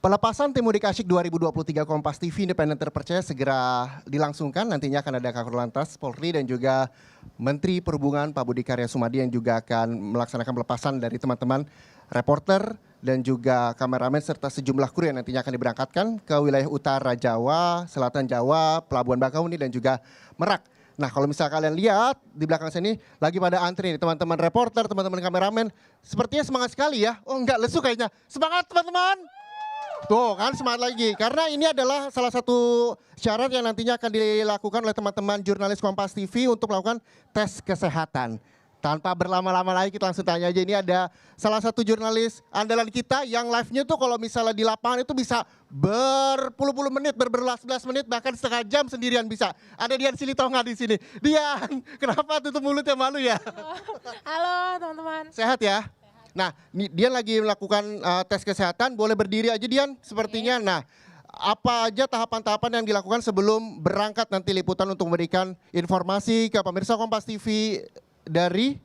Pelepasan Tim Mudik Asyik 2023 Kompas TV Independen Terpercaya segera dilangsungkan. Nantinya akan ada Kakor Lantas Polri dan juga Menteri Perhubungan Pak Budi Karya Sumadi yang juga akan melaksanakan pelepasan dari teman-teman reporter dan juga kameramen serta sejumlah kru yang nantinya akan diberangkatkan ke wilayah utara Jawa, selatan Jawa, Pelabuhan Bakauni dan juga Merak. Nah kalau misalnya kalian lihat di belakang saya ini lagi pada antri nih teman-teman reporter, teman-teman kameramen. Sepertinya semangat sekali ya. Oh enggak, lesu kayaknya. Semangat teman-teman. Tuh kan semangat lagi. Karena ini adalah salah satu syarat yang nantinya akan dilakukan oleh teman-teman jurnalis Kompas TV untuk melakukan tes kesehatan. Tanpa berlama-lama lagi kita langsung tanya aja, ini ada salah satu jurnalis andalan kita yang live-nya tuh kalau misalnya di lapangan itu bisa berpuluh-puluh menit, berbelas-belas menit, bahkan setengah jam sendirian bisa. Ada Dian Silitonga di sini. Dian, kenapa tutup mulutnya, malu ya? Halo teman-teman. Sehat ya? Nah, Dian lagi melakukan tes kesehatan, boleh berdiri aja Dian sepertinya. Nah, apa aja tahapan-tahapan yang dilakukan sebelum berangkat nanti liputan untuk memberikan informasi ke pemirsa Kompas TV dari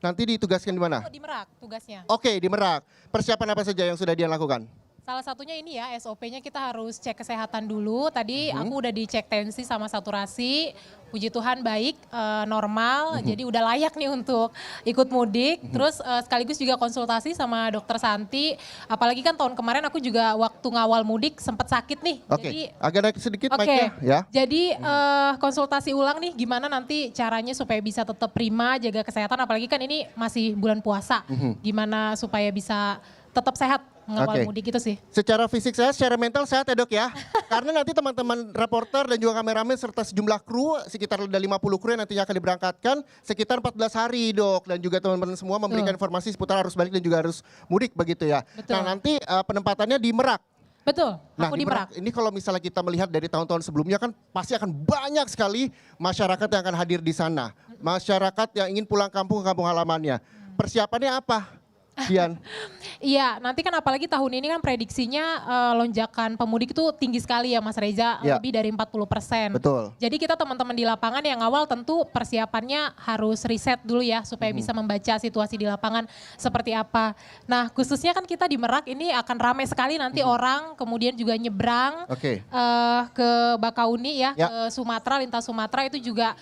nanti ditugaskan di mana? Di Merak tugasnya. Oke, di Merak. Persiapan apa saja yang sudah Dian lakukan? Salah satunya ini ya, SOP-nya kita harus cek kesehatan dulu. Tadi aku udah dicek tensi sama saturasi. Puji Tuhan baik, normal. Jadi udah layak nih untuk ikut mudik. Terus sekaligus juga konsultasi sama dokter Santi. Apalagi kan tahun kemarin aku juga waktu ngawal mudik sempat sakit nih. Oke, Jadi agak naik sedikit mic-nya ya. Jadi konsultasi ulang nih gimana nanti caranya supaya bisa tetap prima, jaga kesehatan. Apalagi kan ini masih bulan puasa. Gimana supaya bisa tetap sehat mengawal mudik itu sih. Secara fisik sehat, secara mental sehat ya dok ya. Karena nanti teman-teman reporter dan juga kameramen serta sejumlah kru, sekitar ada 50 kru yang nantinya akan diberangkatkan sekitar 14 hari dok. Dan juga teman-teman semua memberikan informasi seputar arus balik dan juga arus mudik begitu ya. Betul. Nah nanti penempatannya di Merak. Betul, Nah aku di Merak. Ini kalau misalnya kita melihat dari tahun-tahun sebelumnya kan pasti akan banyak sekali masyarakat yang akan hadir di sana. Masyarakat yang ingin pulang kampung ke kampung halamannya. Persiapannya apa? Dian. Iya, nanti kan apalagi tahun ini kan prediksinya lonjakan pemudik itu tinggi sekali ya Mas Reza, lebih dari 40%. Betul. Jadi kita teman-teman di lapangan yang awal tentu persiapannya harus riset dulu ya supaya bisa membaca situasi di lapangan seperti apa. Nah khususnya kan kita di Merak ini akan ramai sekali nanti orang kemudian juga nyebrang ke Bakauni ya, ke Sumatera, lintas Sumatera itu juga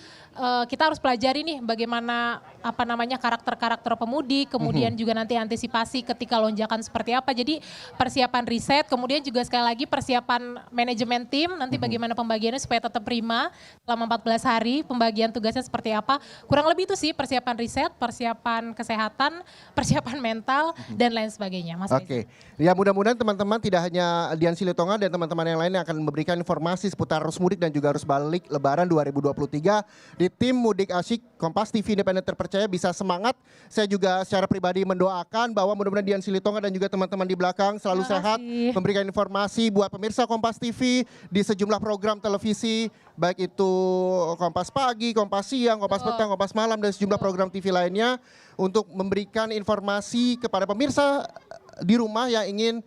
kita harus pelajari nih bagaimana apa namanya karakter-karakter pemudik, kemudian juga nanti antisipasi ketika lonjakan seperti apa. Jadi persiapan riset, kemudian juga sekali lagi persiapan manajemen tim, nanti bagaimana pembagiannya supaya tetap prima selama 14 hari, pembagian tugasnya seperti apa. Kurang lebih itu sih persiapan riset, persiapan kesehatan, persiapan mental, dan lain sebagainya. Mas Oke, ya mudah-mudahan teman-teman tidak hanya Dian Silitonga dan teman-teman yang lain yang akan memberikan informasi seputar arus mudik dan juga arus balik Lebaran 2023 di Tim Mudik Asyik Kompas TV Independen Terpercaya bisa semangat. Saya juga secara pribadi mendoakan bahwa mudah-mudahan Dian Silitonga dan juga teman-teman di belakang selalu sehat, memberikan informasi buat pemirsa Kompas TV di sejumlah program televisi, baik itu Kompas Pagi, Kompas Siang, Kompas Petang, Kompas Malam, dan sejumlah program TV lainnya untuk memberikan informasi kepada pemirsa di rumah yang ingin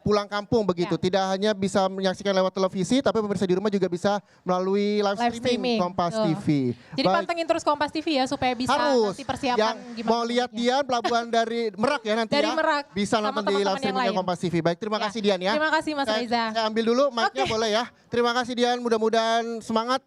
pulang kampung begitu. Tidak hanya bisa menyaksikan lewat televisi, tapi pemirsa di rumah juga bisa melalui live streaming Kompas TV. Jadi pantengin terus Kompas TV ya supaya bisa nanti persiapan yang gimana. mau lihat Dian pelabuhan dari Merak ya nanti dari ya. Merak, bisa nonton di live streaming Kompas TV. Baik, terima kasih Dian ya. Terima kasih Mas Reza. Saya ambil dulu mic-nya boleh ya. Terima kasih Dian, mudah-mudahan semangat.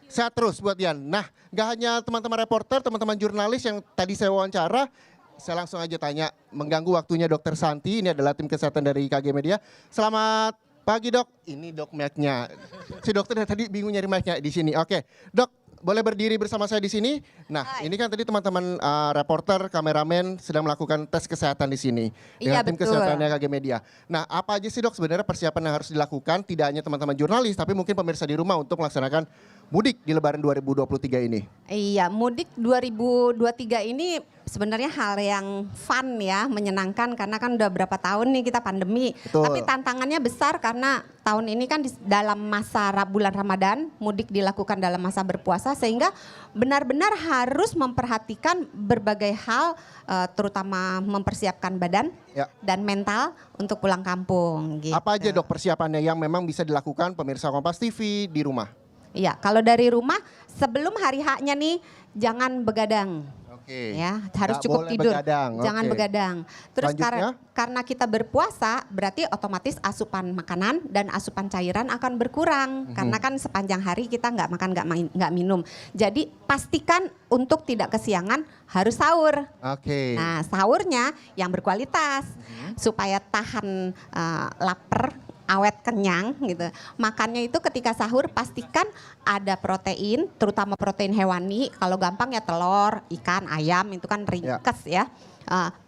Sehat terus buat Dian. Nah, gak hanya teman-teman reporter, teman-teman jurnalis yang tadi saya wawancara, saya langsung aja tanya, mengganggu waktunya Dokter Santi, ini adalah tim kesehatan dari KG Media. Selamat pagi dok, ini dok mic-nya. Si dokter dari tadi bingung nyari mic-nya di sini. Oke, dok boleh berdiri bersama saya di sini. Nah, ini kan tadi teman-teman reporter, kameramen sedang melakukan tes kesehatan di sini. Dengan tim kesehatannya KG Media. Nah, apa aja sih dok sebenarnya persiapan yang harus dilakukan, tidak hanya teman-teman jurnalis, tapi mungkin pemirsa di rumah untuk melaksanakan mudik di Lebaran 2023 ini? Iya, mudik 2023 ini sebenarnya hal yang fun ya, menyenangkan karena kan udah berapa tahun nih kita pandemi. Betul. Tapi tantangannya besar karena tahun ini kan dalam masa bulan Ramadan, mudik dilakukan dalam masa berpuasa sehingga benar-benar harus memperhatikan berbagai hal, terutama mempersiapkan badan dan mental untuk pulang kampung. Gitu. Apa aja dok persiapannya yang memang bisa dilakukan pemirsa Kompas TV di rumah? Iya, kalau dari rumah sebelum hari H-nya nih jangan begadang. Oke. Ya, harus Nggak cukup boleh tidur. begadang, Jangan oke. begadang. Terus Selanjutnya? karena kita berpuasa, berarti otomatis asupan makanan dan asupan cairan akan berkurang. Karena kan sepanjang hari kita nggak makan, nggak minum. Jadi pastikan untuk tidak kesiangan harus sahur. Oke. Nah, sahurnya yang berkualitas supaya tahan lapar, awet, kenyang gitu. Makannya itu ketika sahur pastikan ada protein, terutama protein hewani. Kalau gampang ya telur, ikan, ayam itu kan ringkes ya.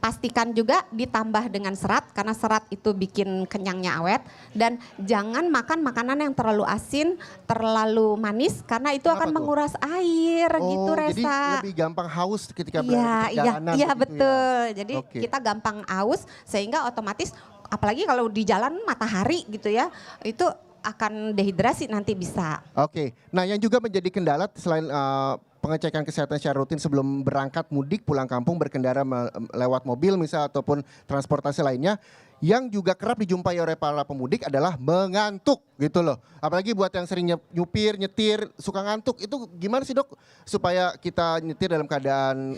Pastikan juga ditambah dengan serat karena serat itu bikin kenyangnya awet, dan jangan makan makanan yang terlalu asin, terlalu manis karena itu Kenapa akan tuh? menguras air gitu, Jadi Resa. lebih gampang haus ketika Iya, berada di iya, perjalanan iya begitu ya? betul. Jadi Oke. kita gampang aus sehingga otomatis apalagi kalau di jalan matahari gitu ya, itu akan dehidrasi nanti bisa. Oke, nah yang juga menjadi kendala selain pengecekan kesehatan secara rutin sebelum berangkat mudik pulang kampung berkendara lewat mobil misal ataupun transportasi lainnya, yang juga kerap dijumpai oleh para pemudik adalah mengantuk gitu loh. Apalagi buat yang sering nyupir, nyetir, suka ngantuk, itu gimana sih dok supaya kita nyetir dalam keadaan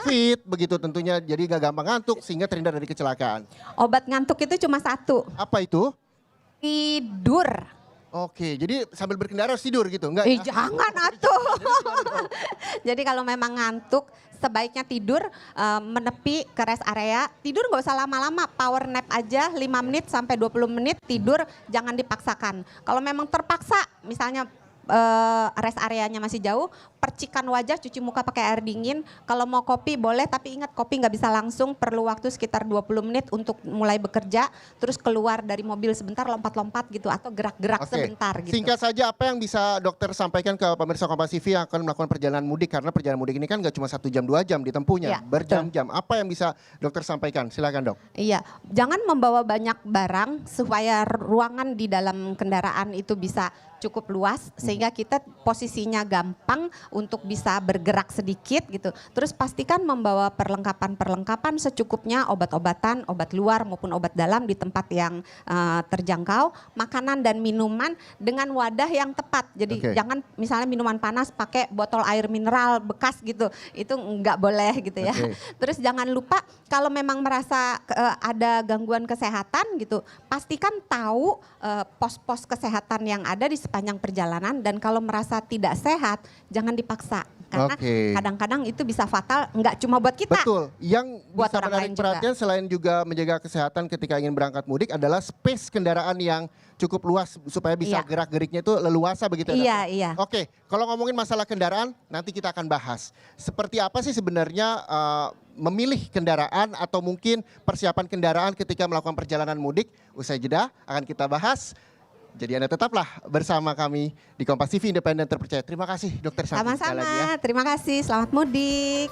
fit begitu tentunya, jadi gak gampang ngantuk sehingga terhindar dari kecelakaan. Obat ngantuk itu cuma satu, Apa itu? tidur. Oke, jadi sambil berkendara harus tidur gitu, enggak ya? Jangan atuh. Jadi kalau memang ngantuk sebaiknya tidur, menepi ke rest area. Tidur nggak usah lama-lama, power nap aja 5 menit sampai 20 menit tidur, jangan dipaksakan. Kalau memang terpaksa misalnya rest areanya masih jauh, percikan wajah, cuci muka pakai air dingin. Kalau mau kopi boleh, tapi ingat kopi nggak bisa langsung, perlu waktu sekitar 20 menit untuk mulai bekerja, terus keluar dari mobil sebentar, lompat-lompat gitu atau gerak-gerak Oke. sebentar gitu. Singkat saja, apa yang bisa dokter sampaikan ke pemirsa Kompas TV yang akan melakukan perjalanan mudik, karena perjalanan mudik ini kan nggak cuma 1 jam 2 jam ditempuhnya, Iya, berjam-jam. Apa yang bisa dokter sampaikan? Silakan dok. Iya, jangan membawa banyak barang supaya ruangan di dalam kendaraan itu bisa cukup luas sehingga kita posisinya gampang untuk bisa bergerak sedikit gitu. Terus pastikan membawa perlengkapan-perlengkapan secukupnya, obat-obatan, obat luar maupun obat dalam di tempat yang terjangkau, makanan dan minuman dengan wadah yang tepat. Jadi Oke. jangan misalnya minuman panas pakai botol air mineral bekas gitu, itu nggak boleh gitu ya. Oke. Terus jangan lupa kalau memang merasa ada gangguan kesehatan gitu, pastikan tahu pos-pos kesehatan yang ada di sepanjang perjalanan, dan kalau merasa tidak sehat jangan dipaksa karena Oke. kadang-kadang itu bisa fatal, nggak cuma buat kita. Betul. Yang Buat bisa orang menarik lain juga. perhatian selain juga menjaga kesehatan ketika ingin berangkat mudik adalah space kendaraan yang cukup luas supaya bisa Iya. gerak-geriknya itu leluasa begitu ya. Iya, Dok? iya. Oke, kalau ngomongin masalah kendaraan nanti kita akan bahas. Seperti apa sih sebenarnya memilih kendaraan atau mungkin persiapan kendaraan ketika melakukan perjalanan mudik? Usai jeda akan kita bahas. Jadi Anda tetaplah bersama kami di Kompas TV Independen Terpercaya. Terima kasih Dokter Santi sekali lagi ya. Sama-sama, terima kasih, selamat mudik.